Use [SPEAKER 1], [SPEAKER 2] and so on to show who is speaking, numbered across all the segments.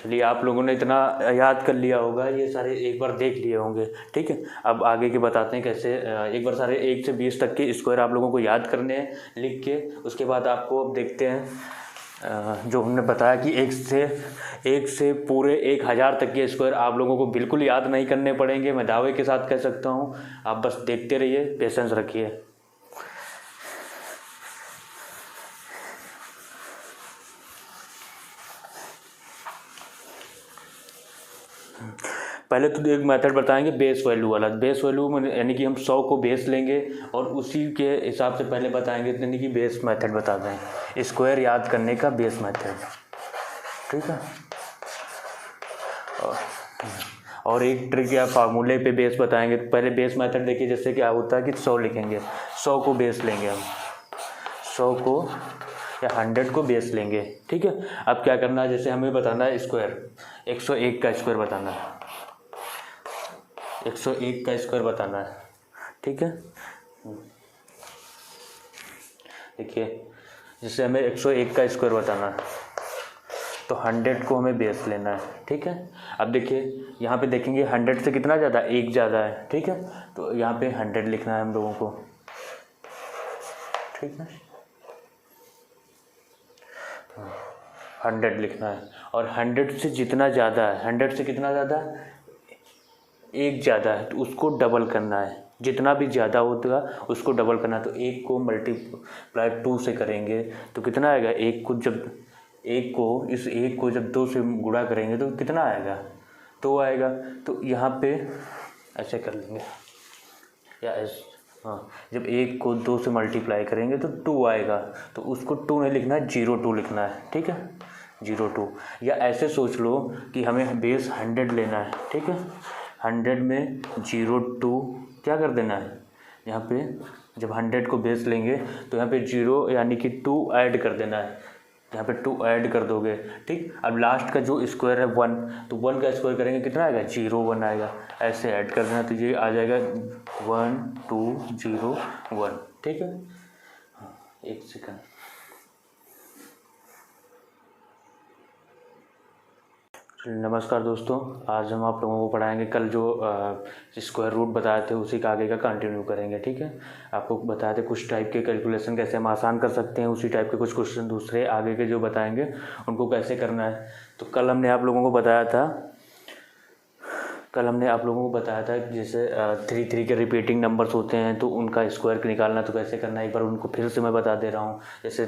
[SPEAKER 1] चलिए, आप लोगों ने इतना याद कर लिया होगा, ये सारे एक बार देख लिए होंगे। ठीक है, अब आगे के बताते हैं कैसे। एक बार सारे 1 से 20 तक के स्क्वायर आप लोगों को याद करने हैं लिख के। उसके बाद आपको अब देखते हैं जो हमने बताया कि 1 से पूरे 1000 तक के स्क्वायर आप लोगों को बिल्कुल याद नहीं करने पड़ेंगे, मैं दावे के साथ कह सकता हूँ। आप बस देखते रहिए, पेशेंस रखिए। पहले तो एक मेथड बताएंगे बेस वैल्यू वाला। बेस वैल्यू में यानी कि हम 100 को बेस लेंगे और उसी के हिसाब से पहले बताएंगे, यानी कि बेस मेथड बता दें, स्क्वायर याद करने का बेस मेथड। ठीक है, और एक ट्रिक या फार्मूले पे बेस बताएंगे। पहले बेस मेथड देखिए, जैसे क्या होता है कि 100 लिखेंगे, 100 को बेस लेंगे हम, 100 को या 100 को बेस लेंगे। ठीक है, अब क्या करना है, जैसे हमें बताना है स्क्वायर, 101 का स्क्वायर बताना है, 101 का स्क्वायर बताना है। ठीक है, देखिए जैसे हमें 101 का स्क्वायर बताना है तो 100 को हमें बेस लेना है। ठीक है, अब देखिए यहाँ पे देखेंगे 100 से कितना ज़्यादा, 1 ज़्यादा है। ठीक है, तो यहाँ पे 100 लिखना है हम लोगों को। ठीक है, 100 लिखना है, और 100 से जितना ज़्यादा है, 100 से कितना ज़्यादा है, 1 ज़्यादा है, तो उसको डबल करना है। जितना भी ज़्यादा होगा उसको डबल करना है। तो 1 को मल्टीप्लाई 2 से करेंगे तो कितना आएगा, 1 को जब 1 को जब 2 से गुणा करेंगे तो कितना आएगा, 2 आएगा। तो यहाँ पे ऐसे कर लेंगे, या ऐसे, हाँ, जब 1 को 2 से मल्टीप्लाई करेंगे तो 2 आएगा। तो उसको 2 नहीं लिखना है, 02 लिखना है। ठीक है, 02, या ऐसे सोच लो कि हमें बेस 100 लेना है। ठीक है, 100 में 02 क्या कर देना है, यहाँ पे जब 100 को बेस लेंगे तो यहाँ पे 0 यानी कि 2 ऐड कर देना है, यहाँ पे 2 ऐड कर दोगे। ठीक, अब लास्ट का जो स्क्वायर है 1, तो 1 का स्क्वायर करेंगे कितना आएगा, 01 आएगा। ऐसे ऐड कर देना तो ये आ जाएगा 1201। ठीक है, हाँ, एक सेकंड। नमस्कार दोस्तों, आज हम आप लोगों को पढ़ाएंगे, कल जो स्क्वायर रूट बताए थे उसी का आगे का कंटिन्यू करेंगे। ठीक है, आपको बताए थे कुछ टाइप के कैलकुलेशन कैसे हम आसान कर सकते हैं, उसी टाइप के कुछ क्वेश्चन दूसरे आगे के जो बताएंगे उनको कैसे करना है। तो कल हमने आप लोगों को बताया था जैसे 3 के रिपीटिंग नंबर्स होते हैं तो उनका स्क्वायर निकालना तो कैसे करना है, एक बार उनको फिर से मैं बता दे रहा हूँ। जैसे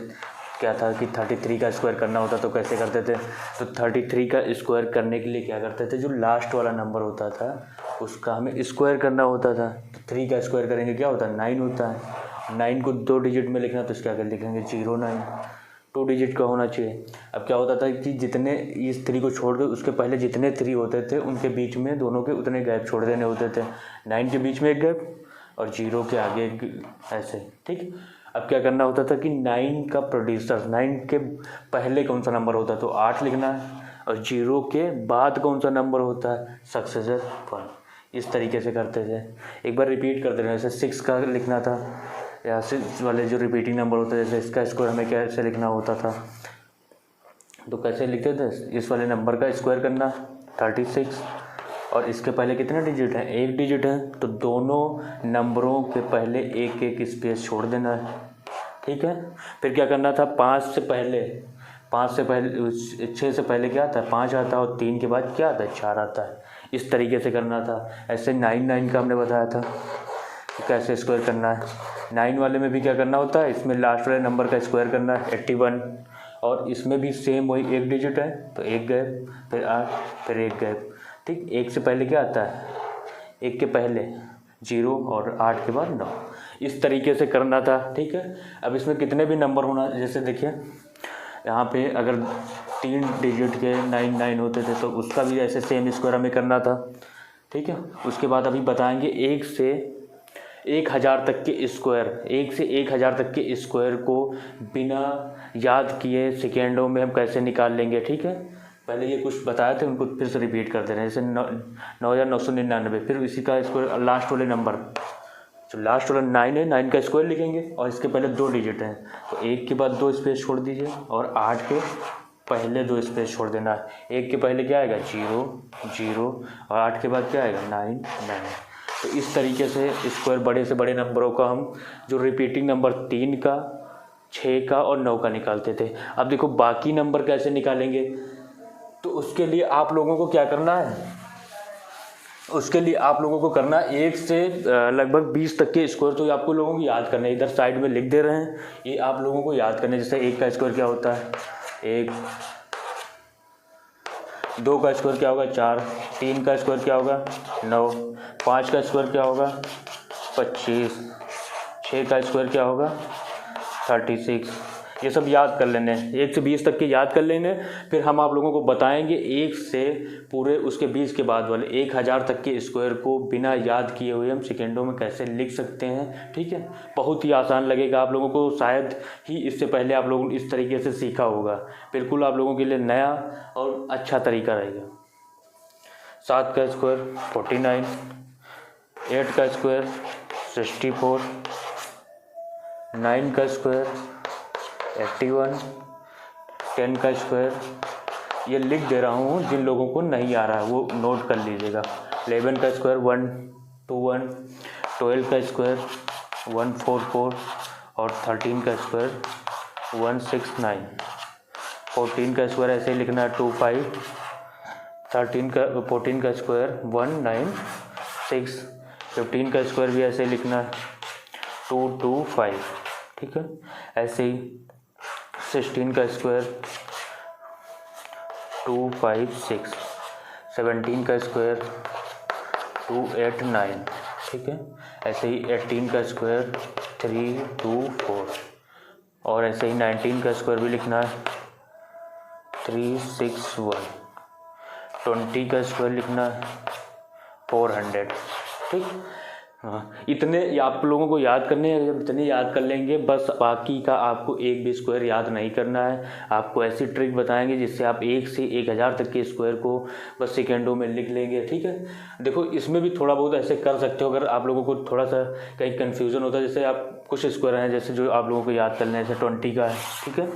[SPEAKER 1] क्या था कि 33 का स्क्वायर करना होता तो कैसे करते थे, तो 33 का स्क्वायर करने के लिए क्या करते थे, जो लास्ट वाला नंबर होता था उसका हमें स्क्वायर करना होता था। तो 3 का स्क्वायर करेंगे क्या होता है, 9 होता है। 9 को 2 डिजिट में लिखना तो इसका क्या लिखेंगे, 09, 2 डिजिट का होना चाहिए। अब क्या होता था कि जितने इस 3 को छोड़ के उसके पहले जितने 3 होते थे उनके बीच में दोनों के उतने गैप छोड़ देने होते थे। 9 के बीच में एक गैप और 0 के आगे ऐसे। ठीक, अब क्या करना होता था कि 9 का प्रोड्यूसर, 9 के पहले कौन सा नंबर होता है तो 8 लिखना है, और 0 के बाद कौन सा नंबर होता है, सक्सेसर 1। इस तरीके से करते थे। एक बार रिपीट कर दे रहे हैं, जैसे 6 का लिखना था, या 6 वाले जो रिपीटिंग नंबर होता है, जैसे इसका स्क्वायर हमें कैसे लिखना होता था, तो कैसे लिखते थे, इस वाले नंबर का स्क्वायर करना 36, और इसके पहले कितने डिजिट हैं, 1 डिजिट है, तो दोनों नंबरों के पहले एक एक स्पेस छोड़ देना है। ठीक है, फिर क्या करना था, 6 से पहले क्या आता है, 5 आता है, और 3 के बाद क्या आता है, 4 आता है। इस तरीके से करना था। ऐसे 9 का हमने बताया था कि कैसे स्क्वायर करना है। 9 वाले में भी क्या करना होता है, इसमें लास्ट वाले नंबर का स्क्वायर करना है 81, और इसमें भी सेम वही 1 डिजिट है तो 1 गैप, फिर 8, फिर 1 गैप। ठीक, 1 से पहले क्या आता है, 1 के पहले 0 और 8 के बाद 9। इस तरीके से करना था। ठीक है, अब इसमें कितने भी नंबर होना, जैसे देखिए यहाँ पे अगर 3 डिजिट के 9 होते थे तो उसका भी ऐसे सेम स्क्वायर हमें करना था। ठीक है, उसके बाद अभी बताएंगे 1 से 1000 तक के स्क्वायर, 1 से 1000 तक के स्क्वायर को बिना याद किए सेकेंडों में हम कैसे निकाल लेंगे। ठीक है, पहले ये कुछ बताए थे उनको फिर से रिपीट कर दे रहे हैं, जैसे 9999, फिर इसी का स्क्वायर लास्ट वाले नंबर, जो लास्ट वाला 9 है, 9 का स्क्वायर लिखेंगे और इसके पहले 2 डिजिट हैं तो 1 के बाद 2 स्पेस छोड़ दीजिए, और 8 के पहले 2 स्पेस छोड़ देना है। 1 के पहले क्या आएगा 0 0 और 8 के बाद क्या आएगा 9 9। तो इस तरीके से स्क्वायर बड़े से बड़े नंबरों का हम जो रिपीटिंग नंबर 3 का 6 का और 9 का निकालते थे। अब देखो बाकी नंबर कैसे निकालेंगे, तो उसके लिए आप लोगों को क्या करना है, उसके लिए आप लोगों को करना है 1 से लगभग 20 तक के स्क्वायर तो आपको लोगों को याद करना है। इधर साइड में लिख दे रहे हैं, ये आप लोगों को याद करना है। जैसे 1 का स्क्वायर क्या होता है 1, 2 का स्क्वायर क्या होगा 4, 3 का स्क्वायर क्या होगा 9, 5 का स्क्वायर क्या होगा 25, 6 का स्क्वायर क्या होगा 36। ये सब याद कर लेने, 1 से 20 तक के याद कर लेने। फिर हम आप लोगों को बताएंगे 1 से पूरे उसके 20 के बाद वाले 1000 तक के स्क्वायर को बिना याद किए हुए हम सेकेंडों में कैसे लिख सकते हैं। ठीक है, बहुत ही आसान लगेगा आप लोगों को, शायद ही इससे पहले आप लोगों ने इस तरीके से सीखा होगा। बिल्कुल आप लोगों के लिए नया और अच्छा तरीका रहेगा। 7 का स्क्वायर 49, 8 का स्क्वायर 64, 9 का स्क्वायर 81, 10 का स्क्वायर, ये लिख दे रहा हूँ, जिन लोगों को नहीं आ रहा है वो नोट कर लीजिएगा। 11 का स्क्वायर 121, 12 का स्क्वायर 144 और 13 का स्क्वायर 169, 14 का स्क्वायर ऐसे ही लिखना है 25, 14 का स्क्वायर 196, 15 का स्क्वायर भी ऐसे ही लिखना है 225। ठीक है, ऐसे ही 16 का स्क्वायर 256, 17 का स्क्वायर 289। ठीक है, ऐसे ही 18 का स्क्वायर 324 और ऐसे ही 19 का स्क्वायर भी लिखना है 361, 20 का स्क्वायर लिखना है 400। ठीक, हाँ, इतने आप लोगों को याद करने हैं। जब इतने याद कर लेंगे बस, बाकी का आपको एक भी स्क्वायर याद नहीं करना है। आपको ऐसी ट्रिक बताएंगे जिससे आप 1 से 1000 तक के स्क्वायर को बस सेकेंडों में लिख लेंगे। ठीक है, देखो इसमें भी थोड़ा बहुत ऐसे कर सकते हो अगर आप लोगों को थोड़ा सा कहीं कन्फ्यूज़न होता है। जैसे आप कुछ स्क्वायर हैं जैसे जो आप लोगों को याद करना है, जैसे 20 का है। ठीक है,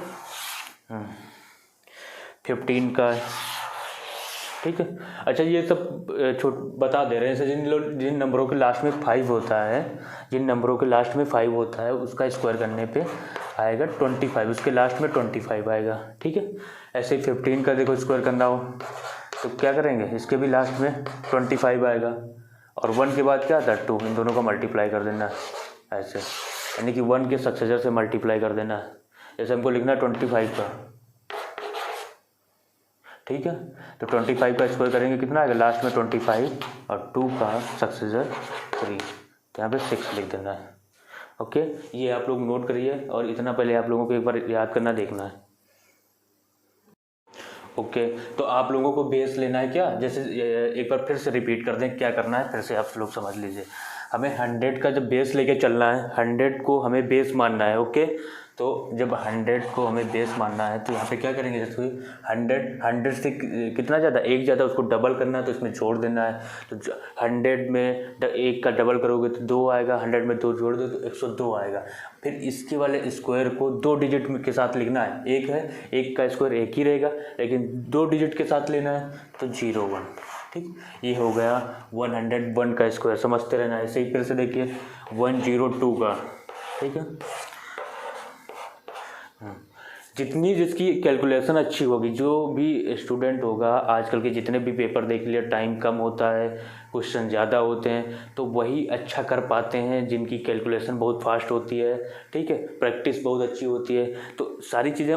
[SPEAKER 1] 15 का है। ठीक है, अच्छा ये सब बता दे रहे हैं। जैसे जिन नंबरों के लास्ट में 5 होता है, जिन नंबरों के लास्ट में 5 होता है उसका स्क्वायर करने पे आएगा 25, उसके लास्ट में 25 आएगा। ठीक है, ऐसे ही 15 का देखो स्क्वायर करना हो तो क्या करेंगे, इसके भी लास्ट में 25 आएगा और 1 के बाद क्या आता है 2, इन दोनों का मल्टीप्लाई कर देना है ऐसे, यानी कि 1 के सक्सेसर से मल्टीप्लाई कर देना है। जैसे हमको लिखना है 25 का। ठीक है, तो 25 का स्क्वायर करेंगे कितना आएगा लास्ट में 25 और 2 का सक्सेसर 3, तो यहाँ पे 6 लिख देना है। ओके, ये आप लोग नोट करिए और इतना पहले आप लोगों को एक बार याद करना देखना है। ओके, तो आप लोगों को बेस लेना है क्या, जैसे एक बार फिर से रिपीट कर दें क्या करना है, फिर से आप लोग समझ लीजिए। हमें 100 का जब बेस लेके चलना है, 100 को हमें बेस मानना है। ओके, तो जब 100 को हमें बेस मानना है तो यहाँ पे क्या करेंगे, जैसे 100 से कितना ज़्यादा, एक ज़्यादा, उसको डबल करना है तो इसमें जोड़ देना है। तो 100 में 1 का डबल करोगे तो 2 आएगा, 100 में 2 जोड़ दो तो 102 आएगा। फिर इसके वाले स्क्वायर को 2 डिजिट के साथ लिखना है। एक है, एक का स्क्वायर एक ही रहेगा, लेकिन 2 डिजिट के साथ लेना है तो 01। ठीक, ये हो गया 101 का स्क्वायर। समझते रहना, ऐसे ही फिर से देखिए 102 का। ठीक है, जितनी जिसकी कैलकुलेशन अच्छी होगी, जो भी स्टूडेंट होगा, आजकल के जितने भी पेपर देख लिया, टाइम कम होता है, क्वेश्चन ज़्यादा होते हैं, तो वही अच्छा कर पाते हैं जिनकी कैलकुलेशन बहुत फास्ट होती है। ठीक है, प्रैक्टिस बहुत अच्छी होती है। तो सारी चीज़ें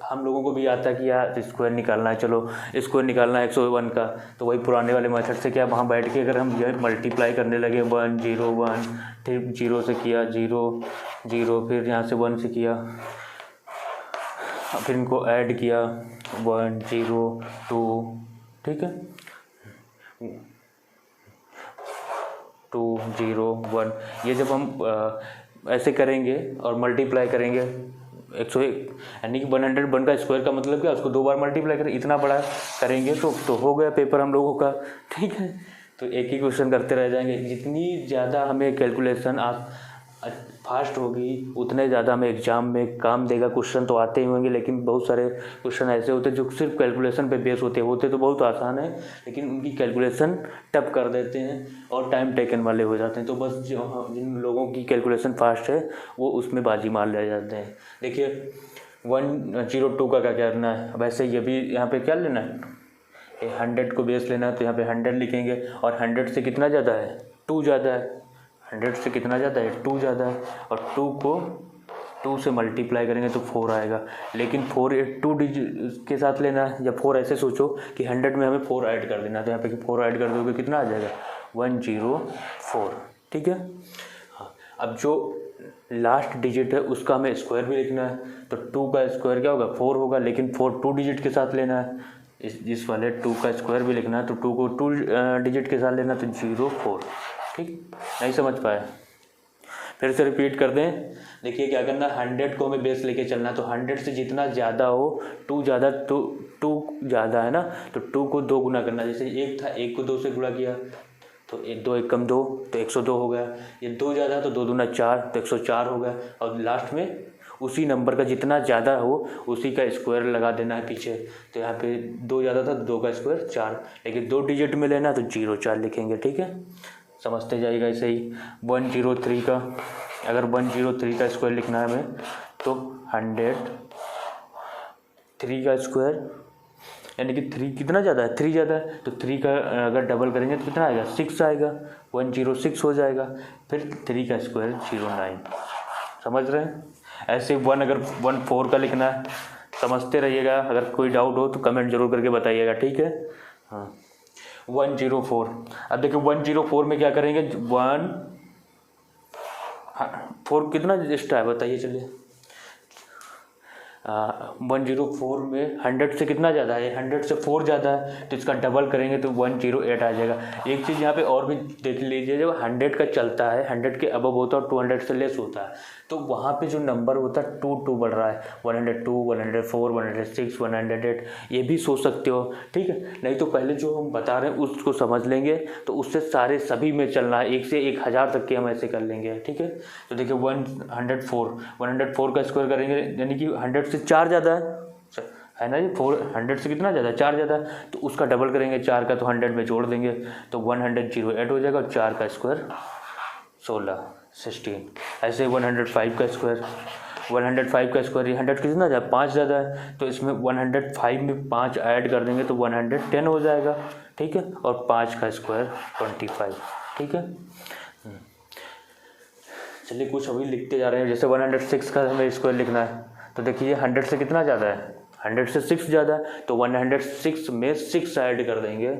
[SPEAKER 1] हम लोगों को भी आता है कि यार स्क्वायर निकालना है, चलो स्क्वायर निकालना है 101 का, तो वही पुराने वाले मेथड से क्या वहाँ बैठ के अगर हम ये मल्टीप्लाई करने लगे 101, फिर 0 से किया 0 0, फिर यहाँ से 1 से किया, फिर इनको ऐड किया 1 0 2। ठीक है, 2 0 1, ये जब हम ऐसे करेंगे और मल्टीप्लाई करेंगे 101, यानी कि 101 का स्क्वायर का मतलब क्या, उसको 2 बार मल्टीप्लाई करें, इतना बड़ा करेंगे तो हो गया पेपर हम लोगों का। ठीक है, तो एक ही क्वेश्चन करते रह जाएंगे। जितनी ज़्यादा हमें कैलकुलेशन फास्ट होगी उतने ज़्यादा हमें एग्ज़ाम में काम देगा। क्वेश्चन तो आते ही होंगे, लेकिन बहुत सारे क्वेश्चन ऐसे होते हैं जो सिर्फ कैलकुलेशन पे बेस होते तो बहुत आसान है, लेकिन उनकी कैलकुलेशन टफ कर देते हैं और टाइम टेकन वाले हो जाते हैं। तो बस जिन लोगों की कैलकुलेशन फास्ट है वो उसमें बाजी मार ले जाते हैं। देखिए 102 का क्या करना है। वैसे ये भी यहाँ पे क्या लेना है, 100 को बेस लेना है, तो यहाँ पे 100 लिखेंगे। और 100 से कितना ज़्यादा है, 2 ज़्यादा है। 100 से कितना ज़्यादा है, 2 ज़्यादा है। और 2 को 2 से मल्टीप्लाई करेंगे तो 4 आएगा। लेकिन 4 2 डिजिट के साथ लेना है। जब 4 ऐसे सोचो कि 100 में हमें 4 ऐड कर देना है, तो यहाँ पे 4 ऐड कर दोगे कितना आ जाएगा, 104। ठीक है। हाँ, अब जो लास्ट डिजिट है उसका हमें स्क्वायर भी लिखना है। तो 2 का स्क्वायर क्या होगा, 4 होगा, लेकिन 4 2 डिजिट के साथ लेना है। इस वाले 2 का स्क्वायर भी लिखना है, तो 2 को 2 डिजिट के साथ लेना, तो 04। ठीक, नहीं समझ पाए, फिर से रिपीट कर दें। देखिए क्या करना, 100 को हमें बेस लेके चलना। तो 100 से जितना ज़्यादा हो, 2 ज़्यादा, तो 2 ज़्यादा है ना, तो 2 को 2 गुना करना। जैसे 1 था, 1 को 2 से गुणा किया तो 2 1 कम 2, तो 102 हो गया। ये 2 ज़्यादा तो 2 दूना 4, तो 104 हो गया। और लास्ट में उसी नंबर का जितना ज़्यादा हो उसी का स्क्वायर लगा देना है पीछे। तो यहाँ पे 2 ज़्यादा था, 2 का स्क्वायर 4, लेकिन 2 डिजिट में लेना तो 04 लिखेंगे। ठीक है, समझते जाइएगा। ऐसे ही 103 का, अगर 103 का स्क्वायर लिखना है हमें, तो 103 का स्क्वायर, यानी कि 3 कितना ज़्यादा है, 3 ज़्यादा है, तो 3 का अगर डबल करेंगे तो कितना आएगा, 6 आएगा, 106 हो जाएगा। फिर 3 का स्क्वायर 09। समझ रहे हैं। ऐसे 1 अगर 14 का लिखना है, समझते रहिएगा। अगर कोई डाउट हो तो कमेंट जरूर करके बताइएगा। ठीक है। हाँ, 104। अब देखिए 104 में क्या करेंगे, 4 कितना एक्स्ट्रा है बताइए, चलिए। 104 में 100 से कितना ज़्यादा है, 100 से 4 ज़्यादा है, तो इसका डबल करेंगे तो 108 आ जाएगा। एक चीज़ यहाँ पे और भी देख लीजिए, जब 100 का चलता है, 100 के अबव होता है और 200 से लेस होता है, तो वहाँ पे जो नंबर होता है 2 बढ़ रहा है, 102, 104, 106, 108, ये भी सोच सकते हो। ठीक है, नहीं तो पहले जो हम बता रहे हैं उसको समझ लेंगे, तो उससे सारे सभी में चलना है, 1 से 1000 तक के हम ऐसे कर लेंगे। ठीक है, तो देखिए 104 का स्क्वायर करेंगे, यानी कि 100 से 4 ज़्यादा है ना जी, 400 से कितना ज़्यादा, 4 ज़्यादा, तो उसका डबल करेंगे 4 का, तो 100 में जोड़ देंगे तो 108 हो जाएगा। और 4 का स्क्वायर 16। ऐसे 105 का स्क्वायर, 105 का स्क्वायर, ये 100 कितना ज़्यादा, 5 ज़्यादा है, तो इसमें 105 में 5 ऐड कर देंगे तो 110 हो जाएगा। ठीक है, और 5 का स्क्वायर 25। ठीक है, चलिए कुछ अभी लिखते जा रहे हैं। जैसे 106 का हमें स्क्वायर लिखना है, तो देखिए 100 से कितना ज़्यादा है, 100 से 6 ज़्यादा है, तो 106 में 6 ऐड कर देंगे।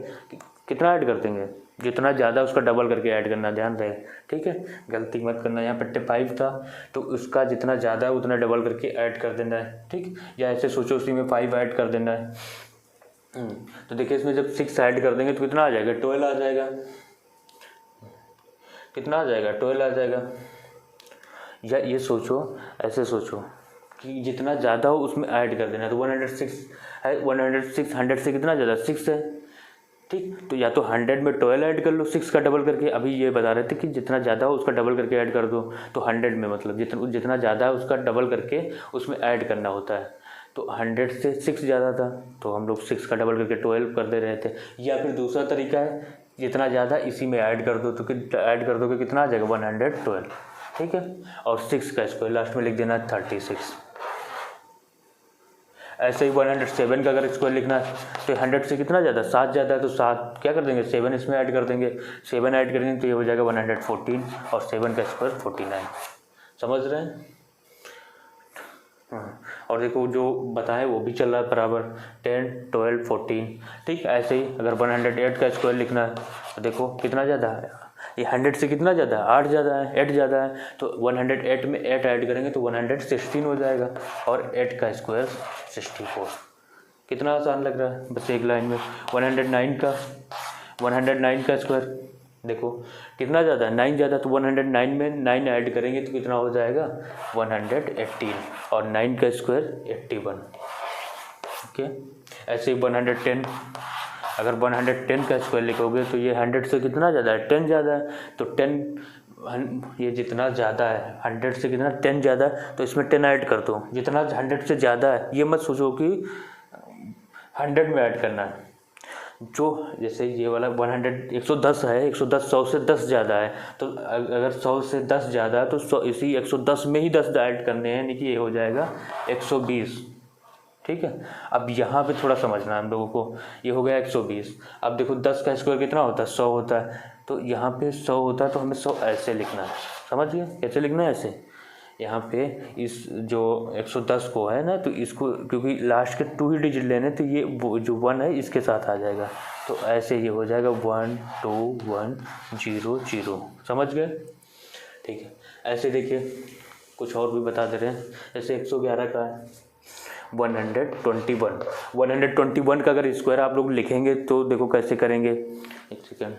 [SPEAKER 1] कितना ऐड कर देंगे, जितना ज़्यादा उसका डबल करके ऐड करना, ध्यान रहे। ठीक है, गलती मत करना। यहाँ पे 5 था तो उसका जितना ज़्यादा है उतना डबल करके ऐड कर देना है। ठीक, या ऐसे सोचो उसी में 5 ऐड कर देना है। तो देखिए इसमें जब 6 ऐड कर देंगे तो कितना आ जाएगा, 12 आ जाएगा। कितना आ जाएगा, 12 आ जाएगा। या ये सोचो, ऐसे सोचो कि जितना ज़्यादा हो उसमें ऐड कर देना, तो 106 है, 100 से कितना ज़्यादा, 6 है। ठीक, तो या तो 100 में 12 ऐड कर लो 6 का डबल करके। अभी ये बता रहे थे कि जितना ज़्यादा हो उसका डबल करके ऐड कर दो, तो 100 में मतलब जितना ज़्यादा है उसका डबल करके उसमें ऐड करना होता है। तो 100 से 6 ज़्यादा था तो हम लोग 6 का डबल करके 12 कर दे रहे थे। या फिर दूसरा तरीका है, जितना ज़्यादा इसी में ऐड कर दो, तो ऐड कर दोगे कितना आ जाएगा, 112। ठीक है, और 6 का स्क्वायर लास्ट में लिख देना 36। ऐसे ही 107 का अगर स्क्वायर लिखना है, तो 100 से कितना ज़्यादा, 7 ज़्यादा है, तो 7 क्या कर देंगे, 7 इसमें ऐड कर देंगे। 7 ऐड करेंगे तो ये हो जाएगा 114, और 7 का स्क्वायर 49। समझ रहे हैं। और देखो जो बताए वो भी चल रहा है बराबर, 10, 12, 14। ठीक, ऐसे ही अगर 108 का स्क्वायर लिखना है, तो देखो कितना ज़्यादा है, ये 100 से कितना ज़्यादा है, 8 ज़्यादा है, 8 ज़्यादा है, तो 108 में 8 ऐड करेंगे तो 116 हो जाएगा। और 8 का स्क्वायर 64। कितना आसान लग रहा है, बस एक लाइन में। 109 का स्क्वायर देखो कितना ज़्यादा है, 9 ज़्यादा, तो 109 में 9 ऐड करेंगे तो कितना हो जाएगा, 118। और 9 का स्क्वायर 81। ओके, ऐसे ही 110, अगर 110 का स्क्वायर लिखोगे तो ये 100 से कितना ज़्यादा है, 10 ज़्यादा है, तो 10 ये जितना ज़्यादा है 100 से कितना 10 ज़्यादा है तो इसमें 10 ऐड कर दो। जितना 100 से ज़्यादा है ये मत सोचो कि 100 में ऐड करना है। जो जैसे ये वाला 110 है, 110 100 से 10 ज़्यादा है, तो अगर 100 से 10 ज़्यादा है तो 100 इसी 110 में ही 10 ऐड करने हैं, यानी कि ये हो जाएगा 120। ठीक है, अब यहाँ पे थोड़ा समझना है हम लोगों को। ये हो गया 120। अब देखो 10 का स्क्वायर कितना होता है, 100 होता है, तो यहाँ पे 100 होता है तो हमें 100 ऐसे लिखना है। समझ गए कैसे लिखना है? ऐसे यहाँ पे इस जो 110 को है ना, तो इसको क्योंकि लास्ट के 2 ही डिजिट लेने, तो ये वो जो 1 है इसके साथ आ जाएगा, तो ऐसे ये हो जाएगा 1 2 1 0 0। समझ गए? ठीक है, ऐसे देखिए कुछ और भी बता दे रहे हैं। जैसे 111 का है 121 का अगर स्क्वायर आप लोग लिखेंगे तो देखो कैसे करेंगे। एक सेकेंड,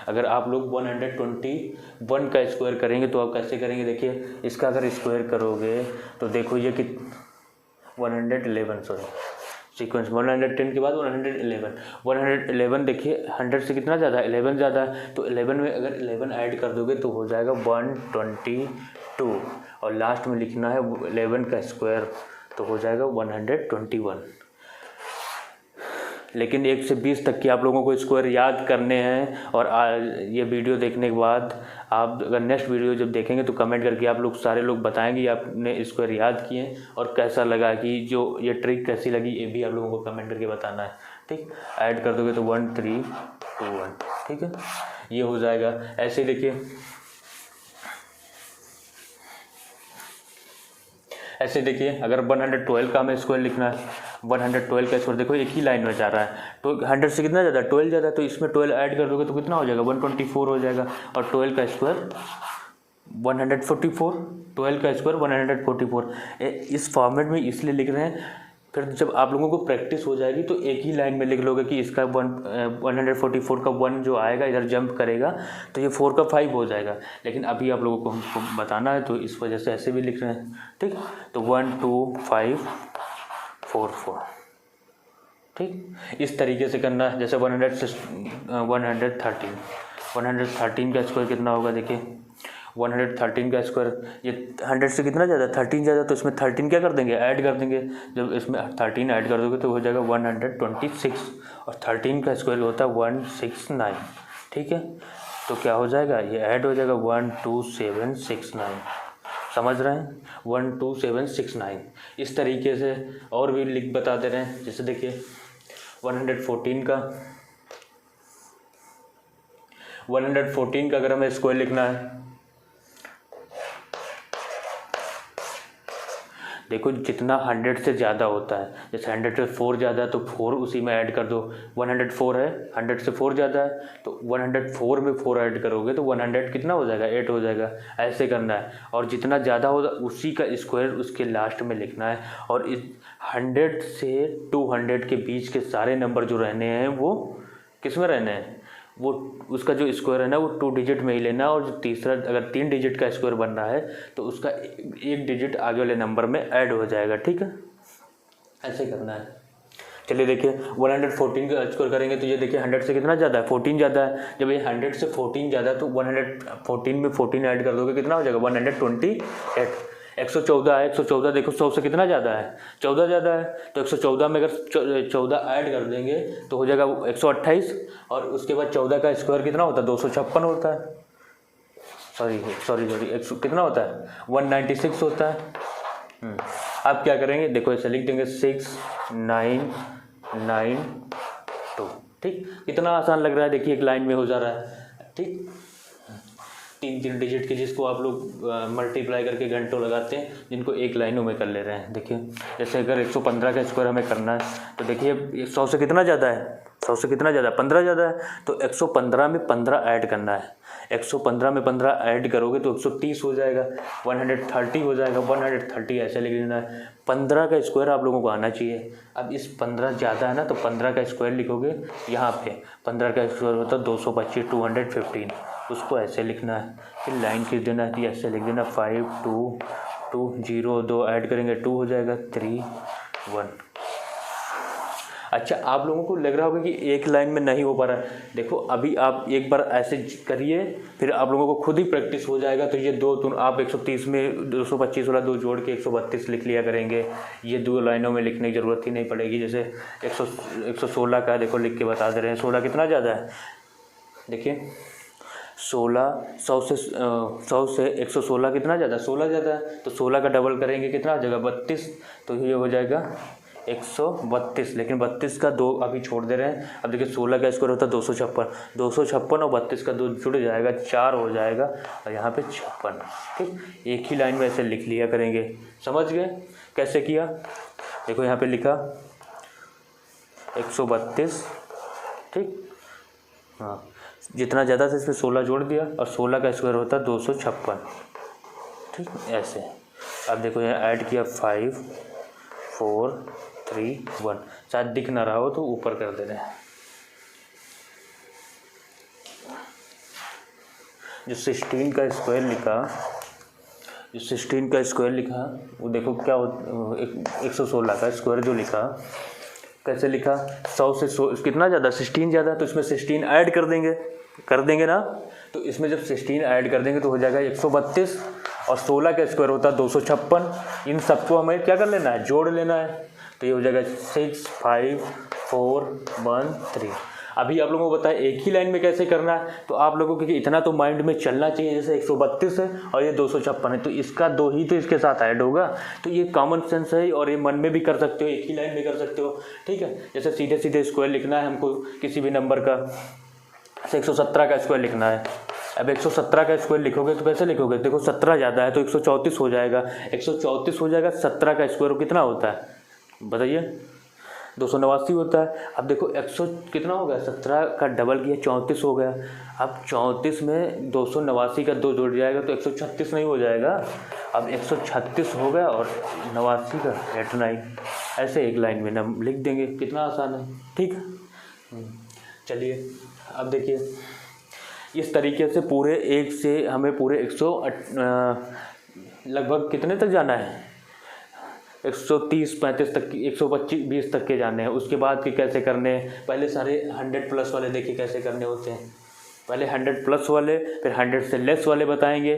[SPEAKER 1] अगर आप लोग 121 का स्क्वायर करेंगे तो आप कैसे करेंगे? देखिए इसका अगर स्क्वायर करोगे तो देखो ये कि 111 सॉरी सीक्वेंस 110 के बाद 111 देखिए 100 से कितना ज़्यादा है, 11 ज़्यादा है, तो 11 में अगर 11 ऐड कर दोगे तो हो जाएगा 122, और लास्ट में लिखना है 11 का स्क्वायर तो हो जाएगा 121। लेकिन 1 से 20 तक की आप लोगों को स्क्वायर याद करने हैं, और ये वीडियो देखने के बाद आप अगर नेक्स्ट वीडियो जब देखेंगे तो कमेंट करके आप लोग सारे लोग बताएंगे आपने स्क्वायर याद किए और कैसा लगा, कि जो ये ट्रिक कैसी लगी ये भी आप लोगों को कमेंट करके बताना है। ठीक, ऐड कर दोगे तो 1321। ठीक है, ये हो जाएगा। ऐसे ही देखिए, ऐसे देखिए अगर 112 का हमें स्क्वायर लिखना है, 112 का स्क्वायर देखो एक ही लाइन में जा रहा है, तो 100 से कितना ज़्यादा, 12 ज़्यादा, तो इसमें 12 ऐड कर दोगे तो कितना हो जाएगा, 124 हो जाएगा। और 12 का स्क्वायर 144, 12 का स्क्वायर 144। इस फॉर्मेट में इसलिए लिख रहे हैं, फिर जब आप लोगों को प्रैक्टिस हो जाएगी तो एक ही लाइन में लिख लोगे कि इसका 144 का 1 जो आएगा इधर जंप करेगा तो ये 4 का 5 हो जाएगा। लेकिन अभी आप लोगों को हमको बताना है तो इस वजह से ऐसे भी लिख रहे हैं। ठीक, तो 1 2 5 4 4। ठीक, इस तरीके से करना है। जैसे 113 का स्क्वायर कितना होगा? देखिए 113 का स्क्वायर, ये 100 से कितना ज़्यादा, 13 ज़्यादा, तो इसमें 13 क्या कर देंगे, ऐड कर देंगे। जब इसमें 13 ऐड कर दोगे तो हो जाएगा 126, और 13 का स्क्वायर होता है 169। ठीक है, तो क्या हो जाएगा, ये ऐड हो जाएगा 12769। समझ रहे हैं, 12769। इस तरीके से और भी लिख बता दे रहे हैं। जैसे देखिए 114 का अगर हमें स्क्वायर लिखना है, देखो जितना 100 से ज़्यादा होता है, जैसे 100 से 4 ज़्यादा है तो 4 उसी में ऐड कर दो। 104 है, 100 से 4 ज़्यादा है तो 104 में 4 ऐड करोगे तो 100 कितना हो जाएगा, 8 हो जाएगा। ऐसे करना है, और जितना ज़्यादा होगा उसी का स्क्वायर उसके लास्ट में लिखना है। और इस 100 से 200 के बीच के सारे नंबर जो रहने हैं वो किस में रहने हैं, वो उसका जो स्क्वायर है ना वो 2 डिजिट में ही लेना। और जो तीसरा अगर 3 डिजिट का स्क्वायर बन रहा है तो उसका 1 डिजिट आगे वाले नंबर में ऐड हो जाएगा। ठीक है, ऐसे करना है। चलिए देखिए 114 का स्क्वायर करेंगे तो ये देखिए 100 से कितना ज़्यादा है, 14 ज़्यादा है। जब ये 100 से 14 ज़्यादा है तो 114 में 14 ऐड कर दोगे कितना हो जाएगा, 128। 114 है, 114 देखो 100 से कितना ज़्यादा है, 14 ज़्यादा है, तो 114 में अगर 14 ऐड कर देंगे तो हो जाएगा 128। और उसके बाद 14 का स्क्वायर कितना होता है, 256 होता है। सॉरी कितना होता है, 196 होता है। आप क्या करेंगे, देखो ऐसे लिख देंगे 6992। ठीक, कितना आसान लग रहा है, देखिए एक लाइन में हो जा रहा है। ठीक, 3 डिजिट के जिसको आप लोग मल्टीप्लाई करके घंटों लगाते हैं, जिनको एक लाइनों में कर ले रहे हैं। देखिए जैसे अगर 115 का स्क्वायर हमें करना है तो देखिए 100 से कितना ज़्यादा है, 100 से कितना ज़्यादा, 15 ज़्यादा है, तो 115 में 15 ऐड करना है। 115 में 15 ऐड करोगे तो 130 हो जाएगा, 130 हो जाएगा, 130 ऐसे लिख देना है। 15 का स्क्वायर आप लोगों को आना चाहिए। अब इस 15 ज़्यादा है ना तो 15 का स्क्वायर लिखोगे यहाँ पे, 15 का स्क्वायर होता है 225, 215, उसको ऐसे लिखना है। फिर लाइन खींच देना है, ऐसे लिख देना 5 2 2 0 2 ऐड करेंगे 2 हो जाएगा 3 1। अच्छा, आप लोगों को लग रहा होगा कि एक लाइन में नहीं हो पा रहा है। देखो अभी आप एक बार ऐसे करिए, फिर आप लोगों को खुद ही प्रैक्टिस हो जाएगा। तो ये दो तुम आप 130 में 225 वाला 2 जोड़ के 132 लिख लिया करेंगे। ये 2 लाइनों में लिखने की ज़रूरत ही नहीं पड़ेगी। जैसे 116 का देखो लिख के बता दे रहे हैं। 16 कितना ज़्यादा है, देखिए 16 100 से 116 कितना ज़्यादा, 16 ज़्यादा है। तो 16 का डबल करेंगे कितना हो जाएगा, 32। तो ये हो जाएगा 132। लेकिन 32 का 2 अभी छोड़ दे रहे हैं। अब देखिए 16 का स्क्वायर होता है 256, 256 और 32 का 2 जुड़ जाएगा, 4 हो जाएगा और यहाँ पे 56। ठीक, एक ही लाइन में ऐसे लिख लिया करेंगे। समझ गए कैसे किया? देखो यहाँ पे लिखा 132। ठीक, हाँ, जितना ज़्यादा था इसमें 16 जोड़ दिया और 16 का स्क्वायर होता है 256। ठीक, ऐसे। अब देखो यहाँ ऐड किया 5 4 3 1। शायद दिख ना रहा हो तो ऊपर कर दे रहे हैं। जो 16 का स्क्वायर लिखा, वो देखो क्या हो, 116 का स्क्वायर जो लिखा, कैसे लिखा, 100 से 100 कितना ज़्यादा, 16 ज़्यादा। तो इसमें 16 ऐड कर देंगे ना। तो इसमें जब 16 ऐड कर देंगे तो हो जाएगा 132 और 16 का स्क्वायर होता है 256। इन सबको हमें क्या कर लेना है, जोड़ लेना है। तो ये हो जाएगा 6 5 4 1 3। अभी आप लोगों को बताया एक ही लाइन में कैसे करना है। तो आप लोगों को इतना तो माइंड में चलना चाहिए, जैसे 132 है और ये 256 है, तो इसका 2 ही तो इसके साथ ऐड होगा। तो ये कॉमन सेंस है और ये मन में भी कर सकते हो, एक ही लाइन में कर सकते हो। ठीक है, जैसे सीधे सीधे स्क्वायर लिखना है हमको किसी भी नंबर का, 117 का स्क्वायर लिखना है। अब 117 का स्क्वायर लिखोगे तो कैसे लिखोगे, देखो 17 ज़्यादा है तो 134 हो जाएगा। 134 हो जाएगा, 17 का स्क्वायर कितना होता है बताइए, 289 होता है। अब देखो 100 कितना हो गया, 17 का डबल किया 34 हो गया। अब 34 में 289 का 2 जुड़ जाएगा तो 136 नहीं हो जाएगा। अब 136 हो गया और 89 का 89। ऐसे एक लाइन में हम लिख देंगे, कितना आसान है। ठीक है, चलिए अब देखिए इस तरीके से पूरे एक से हमें पूरे 100 लगभग कितने तक जाना है, 130 35 तक, 125 20 तक के जाने हैं। उसके बाद के कैसे करने हैं, पहले सारे 100 प्लस वाले देखिए कैसे करने होते हैं। पहले 100 प्लस वाले, फिर 100 से लेस वाले बताएंगे।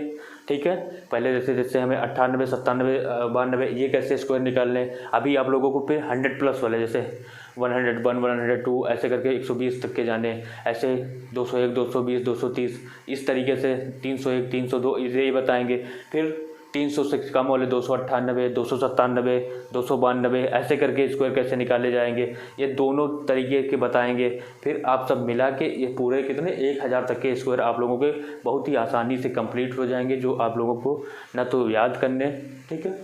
[SPEAKER 1] ठीक है, पहले जैसे हमें 98 97 92 ये कैसे स्क्वायर निकालने। अभी आप लोगों को फिर 100 प्लस वाले जैसे 101 102 ऐसे करके 120 तक के जाने। ऐसे 201 220 230 इस तरीके से 301 302 ये बताएंगे। फिर 300 से कम वाले 298 297 292 ऐसे करके स्क्वायर कैसे निकाले जाएंगे, ये दोनों तरीके के बताएंगे। फिर आप सब मिला के ये पूरे कितने 1000 तक के स्क्वायर आप लोगों के बहुत ही आसानी से कंप्लीट हो जाएंगे, जो आप लोगों को ना तो याद करने। ठीक है,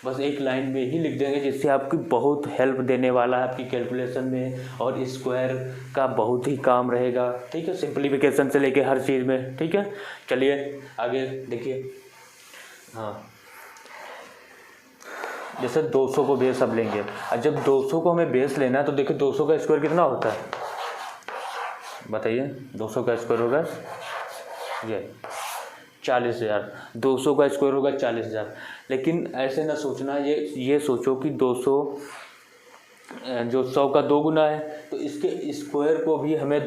[SPEAKER 1] बस एक लाइन में ही लिख देंगे, जिससे आपकी बहुत हेल्प देने वाला है आपकी कैलकुलेशन में, और स्क्वायर का बहुत ही काम रहेगा। ठीक है, सिंप्लीफिकेशन से लेके हर चीज़ में। ठीक है, चलिए आगे देखिए। हाँ, जैसे 200 को बेस अब लेंगे, और जब 200 को हमें बेस लेना है तो देखिए 200 का स्क्वायर कितना होता है बताइए। 200 का स्क्वायर होगा ये 40,000। 200 का स्क्वायर होगा 40,000। लेकिन ऐसे ना सोचना, ये सोचो कि 200 जो 100 का 2 गुना है, तो इसके स्क्वायर को भी हमें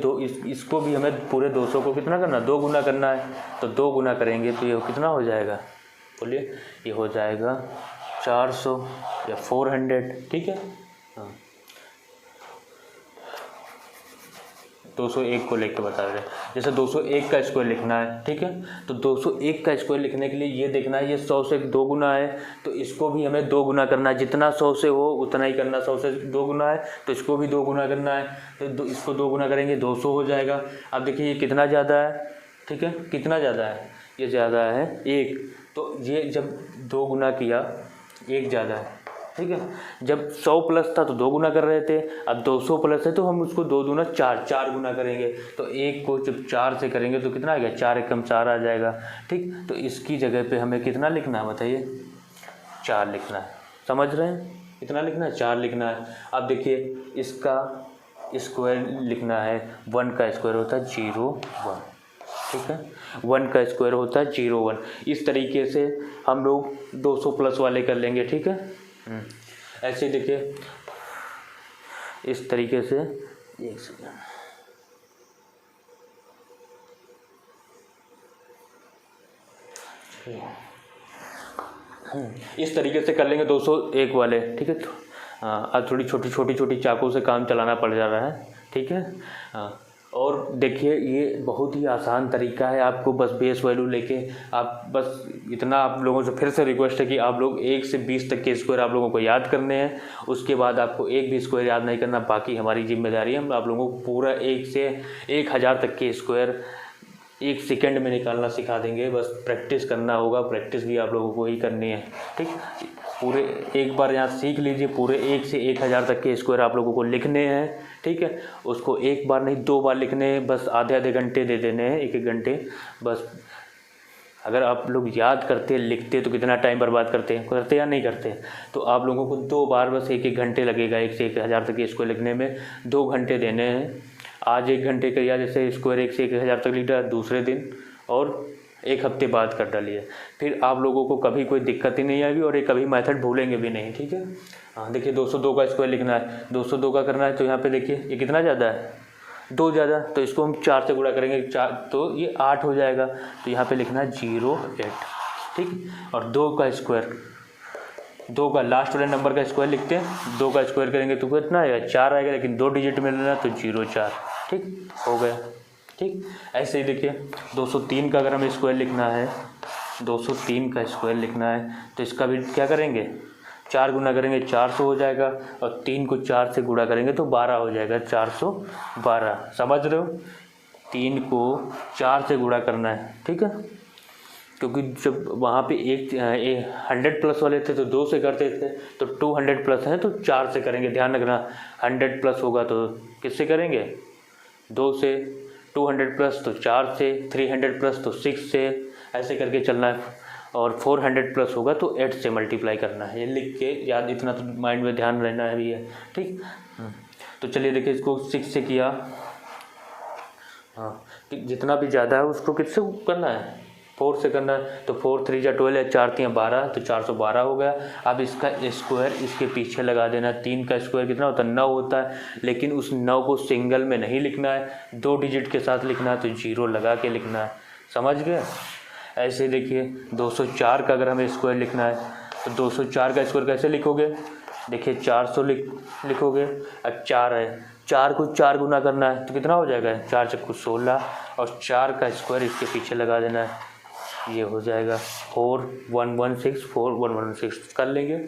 [SPEAKER 1] इसको भी हमें पूरे 200 को कितना करना, 2 गुना करना है। तो 2 गुना करेंगे तो ये कितना हो जाएगा, बोलिए, ये हो जाएगा 400 या 400। ठीक है, हाँ, 201 को लेके बता रहे हैं। जैसे 201 का स्क्वायर लिखना है, ठीक है, तो 201 का स्क्वायर लिखने के लिए ये देखना है ये 100 से 2 गुना है, तो इसको भी हमें 2 गुना करना है। जितना 100 से हो उतना ही करना। 100 से 2 गुना है तो इसको भी 2 गुना करना है। तो इसको 2 गुना करेंगे 200 हो जाएगा। अब देखिए ये कितना ज़्यादा है, ठीक है, कितना ज़्यादा है, ये ज़्यादा है 1। तो ये जब 2 गुना किया 1 ज़्यादा है। ठीक है, जब 100 प्लस था तो 2 गुना कर रहे थे, अब 200 प्लस है तो हम उसको 2 दूना 4 गुना करेंगे। तो 1 को जब 4 से करेंगे तो कितना आ गया, 4 एकम 4 आ जाएगा। ठीक, तो इसकी जगह पे हमें कितना लिखना है बताइए, 4 लिखना है। समझ रहे हैं, कितना लिखना है, 4 लिखना है। अब देखिए इसका स्क्वायर लिखना है, 1 का स्क्वायर होता है 0 1। ठीक है, 1 का स्क्वायर होता है 0 1। इस तरीके से हम लोग 200 प्लस वाले कर लेंगे। ठीक है, ऐसे देखिए इस तरीके से, एक सेकेंड, इस तरीके से कर लेंगे 201 वाले, ठीक है। अब थोड़ी छोटी छोटी चाकू से काम चलाना पड़ जा रहा है, ठीक है। और देखिए ये बहुत ही आसान तरीका है, आपको बस बेस वैल्यू लेके आप बस इतना, आप लोगों से फिर से रिक्वेस्ट है कि आप लोग 1 से 20 तक के स्क्वायर आप लोगों को याद करने हैं। उसके बाद आपको एक भी स्क्वायर याद नहीं करना, बाकी हमारी जिम्मेदारी है। हम आप लोगों को पूरा 1 से 1000 तक के स्क्वायर 1 सेकंड में निकालना सिखा देंगे। बस प्रैक्टिस करना होगा, प्रैक्टिस भी आप लोगों को ही करनी है, ठीक। पूरे एक बार यहाँ सीख लीजिए, पूरे 1 से 1000 तक के स्क्वायर आप लोगों को लिखने हैं, ठीक है। उसको एक बार नहीं 2 बार लिखने हैं, बस आधे घंटे दे देने हैं, 1 घंटे बस। अगर आप लोग याद करते लिखते तो कितना टाइम बर्बाद करते या नहीं करते। तो आप लोगों को 2 बार बस 1 घंटे लगेगा 1 से 1000 तक के स्क्वायर लिखने में, 2 घंटे देने हैं। आज 1 घंटे का, या जैसे स्क्वायर 1 से 1000 तक लिख डाला दूसरे दिन, और 1 हफ्ते बाद कर डालिए। फिर आप लोगों को कभी कोई दिक्कत ही नहीं आएगी और ये कभी मेथड भूलेंगे भी नहीं, ठीक है। हाँ देखिए 202 का स्क्वायर लिखना है, 202 का करना है। तो यहाँ पे देखिए ये कितना ज़्यादा है, 2 ज़्यादा, तो इसको हम 4 से गुणा करेंगे, 4 तो ये 8 हो जाएगा। तो यहाँ पे लिखना है 08, ठीक। और 2 का स्क्वायर, 2 का लास्ट वाले नंबर का स्क्वायर लिखते हैं, 2 का स्क्वायर करेंगे तो कितना आएगा, 4 आएगा, लेकिन 2 डिजिट में लेना तो 04, ठीक हो गया, ठीक। ऐसे ही देखिए 203 का अगर हमें स्क्वायर लिखना है, 203 का स्क्वायर लिखना है, तो इसका भी क्या करेंगे, 4 गुना करेंगे 400 हो जाएगा, और 3 को 4 से गुणा करेंगे तो 12 हो जाएगा, 412। समझ रहे हो, 3 को 4 से गुणा करना है, ठीक है। क्योंकि जब वहाँ पे 100 प्लस वाले थे तो 2 से करते थे, तो 200 प्लस हैं तो 4 से करेंगे। ध्यान रखना, 100 प्लस होगा तो किससे करेंगे, 2 से, 200 प्लस तो 4 से, 300 प्लस तो 6 से, ऐसे करके चलना है। और 400 प्लस होगा तो 8 से मल्टीप्लाई करना है। ये लिख के याद, इतना तो माइंड में ध्यान रहना है भी है, ठीक। तो चलिए देखिए, इसको 6 से किया, हाँ, जितना भी ज़्यादा है उसको किससे करना है, 4 से करना है। तो 4 3 जा 12 है, 4 3 12, तो 412 हो गया। अब इसका स्क्वायर इसके पीछे लगा देना। 3 का स्क्वायर कितना होता है, 9 होता है, लेकिन उस 9 को सिंगल में नहीं लिखना है, 2 डिजिट के साथ लिखना है, तो 0 लगा के लिखना है। समझ गए। ऐसे देखिए 204 का अगर हमें स्क्वायर लिखना है, तो 204 का स्क्वायर कैसे लिखोगे, देखिए 400 लिखोगे। अब 4 है, 4 को 4 गुना करना है तो कितना हो जाएगा, 4 चक्कू 16, और 4 का स्क्वायर इसके पीछे लगा देना है, ये हो जाएगा 4116 कर लेंगे।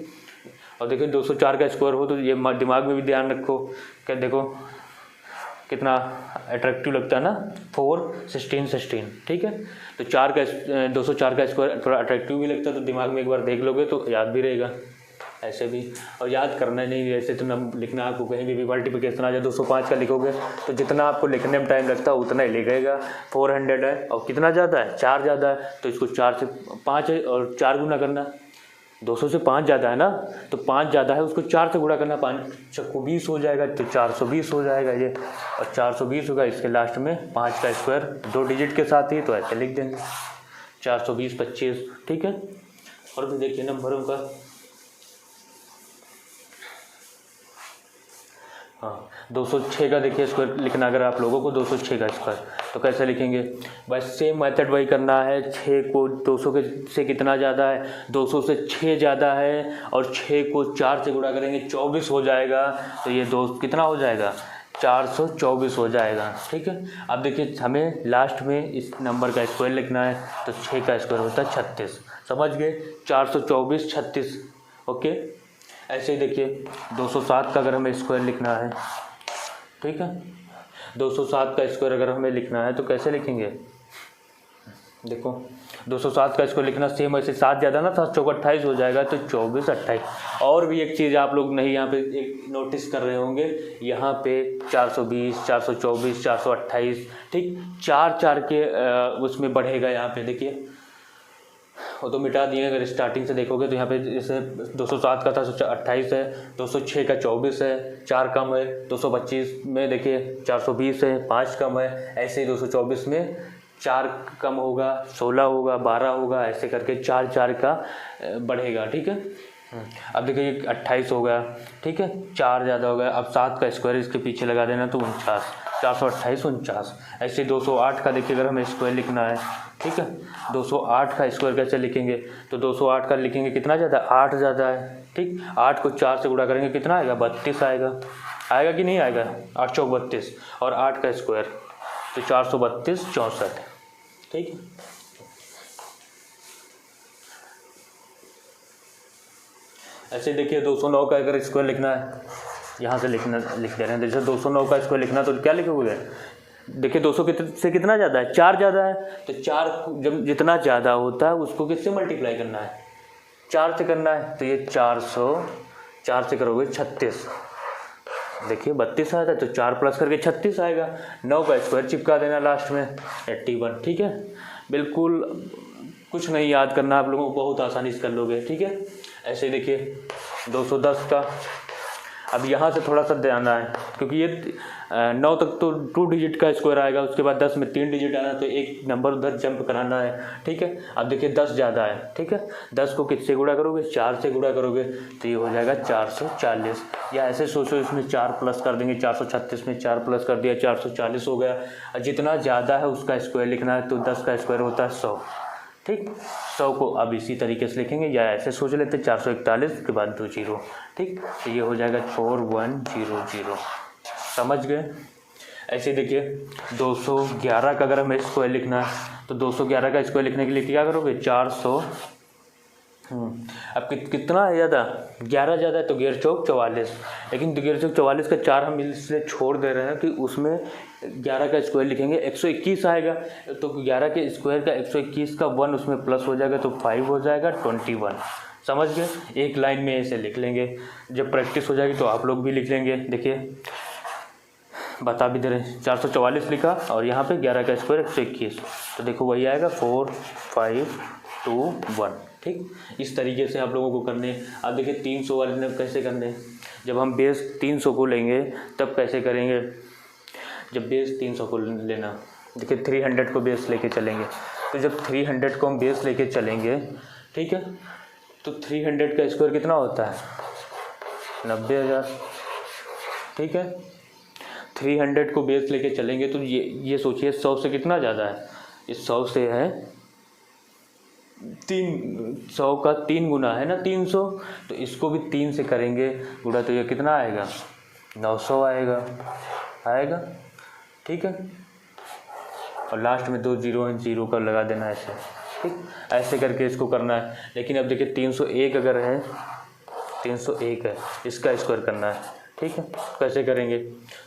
[SPEAKER 1] और देखिए 204 का स्क्वायर हो तो ये दिमाग में भी ध्यान रखो, क्या देखो कितना अट्रैक्टिव लगता है ना, 4 16 16, ठीक है। तो 204 का स्क्वायर थोड़ा अट्रैक्टिव भी लगता है, तो दिमाग में एक बार देख लोगे तो याद भी रहेगा। ऐसे भी, और याद करना नहीं, ऐसे तो ना लिखना, आपको कहीं भी मल्टीप्लिकेशन आ जाए 205 का लिखोगे तो जितना आपको लिखने में टाइम लगता है उतना ही लिखेगा। 400 है और कितना ज़्यादा है, 4 ज़्यादा है, तो इसको 4 से 5 है और 4 गुना करना। 200 से 5 ज़्यादा है ना, तो 5 ज़्यादा है, उसको 4 से गुणा करना, 5 चक्कू 20 हो जाएगा, तो 420 हो जाएगा ये। और 420 होगा, इसके लास्ट में 5 का स्क्वायर 2 डिजिट के साथ ही, तो ऐसे लिख देंगे 420 25, ठीक है। और भी देखिए नंबरों का, हाँ 206 का देखिए स्क्वायर लिखना अगर आप लोगों को, 206 का स्क्वायर तो कैसे लिखेंगे, बस सेम मेथड वही करना है। 6 को 200 के से कितना ज़्यादा है, 200 से 6 ज़्यादा है, और 6 को 4 से गुणा करेंगे 24 हो जाएगा, तो ये कितना हो जाएगा, 424 हो जाएगा, ठीक है। अब देखिए हमें लास्ट में इस नंबर का स्क्वायर लिखना है, तो 6 का स्क्वायर होता है 36, समझ गए, 424 36, ओके। ऐसे ही देखिए 207 का अगर हमें स्क्वायर लिखना है, ठीक है, 207 का स्क्वायर अगर हमें लिखना है तो कैसे लिखेंगे, देखो 207 का स्क्वायर लिखना सेम ऐसे, 7 ज़्यादा ना, 7 चौक 28 हो जाएगा, तो 24 28। और भी एक चीज़ आप लोग नहीं यहाँ पे एक नोटिस कर रहे होंगे, यहाँ पे 420 424 428, ठीक, 4 4 के उसमें बढ़ेगा। यहाँ पे देखिए वो तो मिटा दिए, अगर स्टार्टिंग से देखोगे तो यहाँ पे जैसे 207 का था 28 है, 206 का 24 है, 4 कम है, 225 में देखिए 420 है, 5 कम है, ऐसे ही 224 में 4 कम होगा, 16 होगा, 12 होगा, ऐसे करके 4 4 का बढ़ेगा, ठीक है। अब देखिए ये 28 हो गया, ठीक है, 4 ज़्यादा हो गया। अब 7 का स्क्वायर इसके पीछे लगा देना तो 49, 428 49। ऐसे 208 का देखिए अगर हमें स्क्वायर लिखना है, ठीक है, 208 का स्क्वायर कैसे लिखेंगे, तो 208 का लिखेंगे कितना ज़्यादा, 8 ज़्यादा है, ठीक। 8 को 4 से गुणा करेंगे कितना आएगा, 32 आएगा। आएगा कि नहीं आएगा, 8 चौक 32 और 8 का स्क्वायर तो 432 64, ठीक है। ऐसे देखिए 209 का अगर स्क्वायर लिखना है, यहाँ से लिख दे रहे हैं, जैसे 209 का स्क्वायर लिखना तो क्या लिखोगे, देखिए 200 से कितना ज़्यादा है, 4 ज़्यादा है, तो 4 जब जितना ज़्यादा होता है उसको किससे मल्टीप्लाई करना है, 4 से करना है। तो ये 400, 4 से करोगे 36, देखिए 32 आया था तो 4 प्लस करके 36 आएगा। 9 का स्क्वायर चिपका देना लास्ट में 81, ठीक है। बिल्कुल कुछ नहीं याद करना, आप लोगों को बहुत आसानी से कर लोगे, ठीक है। ऐसे देखिए 210 का, अब यहाँ से थोड़ा सा ध्यान है क्योंकि ये 9 तक तो 2 डिजिट का स्क्वायर आएगा, उसके बाद 10 में 3 डिजिट आना तो एक नंबर उधर जंप कराना है, ठीक है। अब देखिए 10 ज़्यादा है, ठीक है, 10 को किससे गुणा करोगे, 4 से गुणा करोगे तो ये हो जाएगा 440, या ऐसे सोचो इसमें 4 प्लस कर देंगे, 436 में 4 प्लस कर दिया 440 हो गया। और जितना ज़्यादा है उसका स्क्वायर लिखना है तो 10 का स्क्वायर होता है 100, ठीक। 100 को अब इसी तरीके से लिखेंगे या ऐसे सोच लेते 441 के बाद 2 जीरो, ठीक। तो ये हो जाएगा 4100, समझ गए। ऐसे देखिए 211 का अगर हमें स्क्वायर लिखना है तो 211 का स्क्वायर लिखने के लिए क्या करोगे, 400, अब कितना है ज़्यादा, 11 ज़्यादा है तो 11 चौक 44, लेकिन 11 चौक 44 का 4 हम इसलिए छोड़ दे रहे हैं कि उसमें 11 का स्क्वायर लिखेंगे 121 आएगा, तो 11 के स्क्वायर का 121 का 1 उसमें प्लस हो जाएगा तो 5 हो जाएगा 21, समझ गए। एक लाइन में ऐसे लिख लेंगे, जब प्रैक्टिस हो जाएगी तो आप लोग भी लिख लेंगे। देखिए बता भी दे रहे हैं, 444 लिखा और यहाँ पे 11 का स्क्वायर 121, तो देखो वही आएगा 4 5 2 1, ठीक। इस तरीके से आप लोगों को करने। अब देखिए 300 वाले ने कैसे करने, जब हम बेस 300 को लेंगे तब कैसे करेंगे, जब बेस 300 को लेना, देखिए 300 को बेस लेके चलेंगे, तो जब 300 को हम बेस लेके चलेंगे, ठीक है, तो 300 का स्क्वायर कितना होता है, 90,000, ठीक है। 300 को बेस लेके चलेंगे तो ये सोचिए 100 से कितना ज़्यादा है, इस 100 से है 100 का 3 गुना है ना 300, तो इसको भी 3 से करेंगे गुणा तो ये कितना आएगा, 900 आएगा, ठीक है। और लास्ट में 2 जीरो है, जीरो का लगा देना ऐसे, ठीक। ऐसे करके इसको करना है। लेकिन अब देखिए 301 अगर है, 301 है, इसका स्क्वायर करना है, ठीक है। कैसे करेंगे,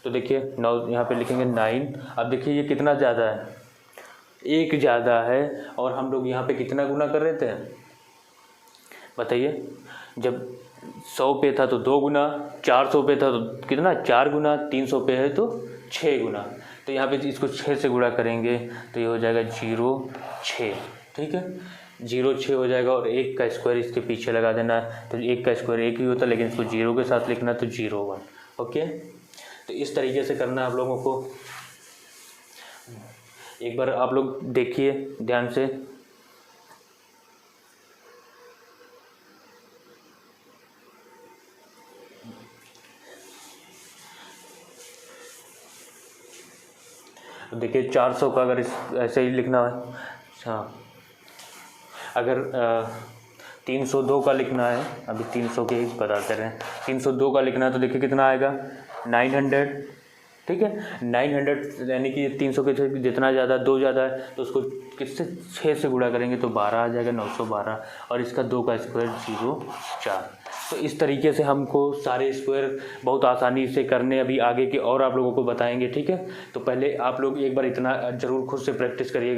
[SPEAKER 1] तो देखिए 9 यहाँ पे लिखेंगे 9। अब देखिए ये कितना ज़्यादा है, 1 ज़्यादा है, और हम लोग यहाँ पे कितना गुना कर रहे थे बताइए, जब 100 पे था तो 2 गुना, 400 पे था तो कितना 4 गुना, 300 पे है तो 6 गुना, तो यहाँ पे इसको 6 से गुणा करेंगे तो ये हो जाएगा 06, ठीक है, 06 हो जाएगा। और 1 का स्क्वायर इसके पीछे लगा देना है, तो 1 का स्क्वायर 1 ही होता है, लेकिन इसको 0 के साथ लिखना है तो 01, ओके। तो इस तरीके से करना है आप लोगों को। एक बार आप लोग देखिए ध्यान से, देखिए 400 का अगर ऐसे ही लिखना है, हाँ, अगर 302 का लिखना है, अभी 300 के ही बताते रहे, 302 का लिखना है तो देखिए कितना आएगा 900, ठीक है। 900 यानी कि 300 के जितना ज़्यादा 2 ज़्यादा है तो उसको किससे 6 से गुणा करेंगे तो 12 आ जाएगा, 912, और इसका 2 का स्क्वायर 04। तो इस तरीके से हमको सारे स्क्वायर बहुत आसानी से करने अभी आगे के और आप लोगों को बताएंगे, ठीक है। तो पहले आप लोग एक बार इतना ज़रूर खुद से प्रैक्टिस करिए।